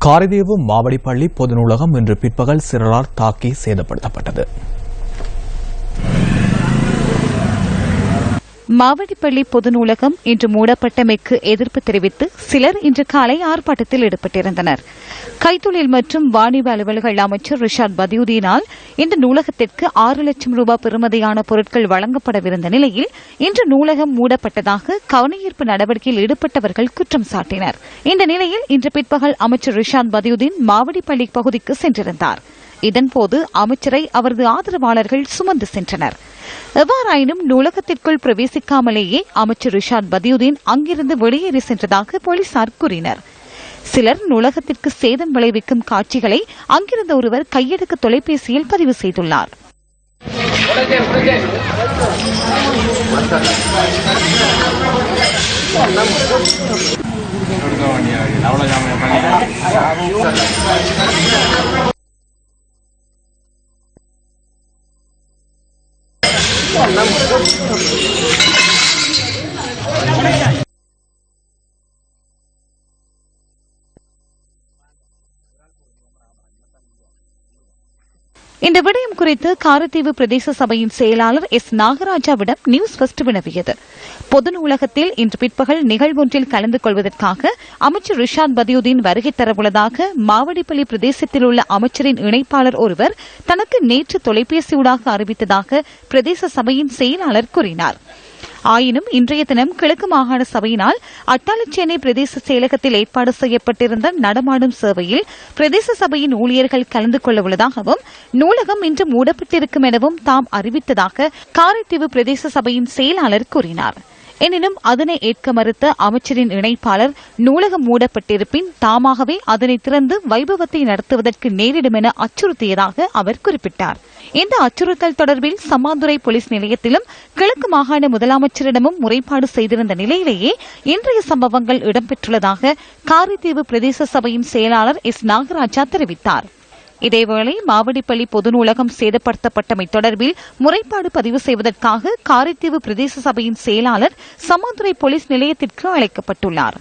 காரைதீவு மாவடிப்பள்ளி பொது நூலகம் இன்று பிற்பகல் சிலரால் தாக்கி சேதப்படுத்தப்பட்டது. மாவடிப்பள்ளி பொது நூலகம் இன்று மூடப்பட்டமைக்கு எதிர்ப்பு தெரிவித்து சிலர் இன்று காலை ஆர்ப்பாட்டத்தில் ஈடுபட்டிருந்தனர். கைத்தொழில் மற்றும் வாணிப அலுவல்கள் அமைச்சர் ரிஷாட் பதியுதீனால் இந்த நூலகத்திற்கு 6 லட்சம் ரூபாய் பெறுமதியான பொருட்கள் வழங்கப்படவிருந்த நிலையில் இன்று நூலகம் மூடப்பட்டதாக கவனஈர்ப்பு நடவடிக்கையில் ஈடுபட்டவர்கள் குற்றம் சாட்டினர். இந்த நிலையில் இன்று பிற்பகல் அமைச்சர் ரிஷாட் பதியுதீன் மாவடிப்பள்ளி பகுதிக்கு சென்றிருந்தார். இதன்போது அமைச்சரை அவரது ஆதரவாளர்கள் சுமந்து சென்றனர். எவ்வாறாயினும் நூலகத்திற்குள் பிரவேசிக்காமலேயே அமைச்சர் ரிஷாட் பதியுதீன் அங்கிருந்து வெளியேறி சென்றதாக போலீசார் கூறினர். சிலர் நூலகத்திற்கு சேதம் விளைவிக்கும் காட்சிகளை அங்கிருந்த ஒருவர் கையடக்க தொலைபேசியில் பதிவு செய்துள்ளார். இந்த விடயம் குறித்து காரைதீவு பிரதேச சபையின் செயலாளர் எஸ் நாகராஜாவிடம் நியூஸ் ஃபர்ஸ்ட் வினவியது. பொது நூலகத்தில் இன்று பிற்பகல் நிகழ்வொன்றில் கலந்து கொள்வதற்காக அமைச்சர் ரிஷாட் பதியுதீன் வருகை தரவுள்ளதாக மாவடிப்பள்ளி பிரதேசத்தில் உள்ள அமைச்சரின் இணைப்பாளர் ஒருவர் தனக்கு நேற்று தொலைபேசியூடாக அறிவித்ததாக பிரதேச சபையின் செயலாளர் கூறினார். ஆயினும் இன்றைய தினம் கிழக்கு மாகாண சபையினால் அட்டாளச்சேனை பிரதேச செயலகத்தில் ஏற்பாடு செய்யப்பட்டிருந்த நடமாடும் சேவையில் பிரதேச சபையின் ஊழியர்கள் கலந்து கொள்ள உள்ளதாகவும் நூலகம் இன்று மூடப்பட்டிருக்கும் எனவும் தாம் அறிவித்ததாக காரைதீவு பிரதேச சபையின் செயலாளர் கூறினார். எனினும் அதனை ஏற்க மறுத்த அமைச்சரின் இணைப்பாளர் நூலகம் மூடப்பட்டிருப்பின் தாமாகவே அதனை திறந்து வைபவத்தை நடத்துவதற்கு நேரிடும் என அச்சுறுத்தியதாக அவர் குறிப்பிட்டார். இந்த அச்சுறுத்தல் தொடர்பில் சம்மாந்துறை போலீஸ் நிலையத்திலும் கிழக்கு மாகாண முதலமைச்சரிடமும் முறைப்பாடு செய்திருந்த நிலையிலேயே இன்றைய சம்பவங்கள் இடம்பெற்றுள்ளதாக காரைதீவு பிரதேச சபையின் செயலாளர் எஸ் நாகராஜா தெரிவித்தார். இதேவேளை மாவடிப்பள்ளி பொது நூலகம் சேதப்படுத்தப்பட்டமை தொடர்பில் முறைப்பாடு பதிவு செய்வதற்காக காரைதீவு பிரதேச சபையின் செயலாளர் சம்மாந்துறை போலீஸ் நிலையத்திற்கு அழைக்கப்பட்டுள்ளார்.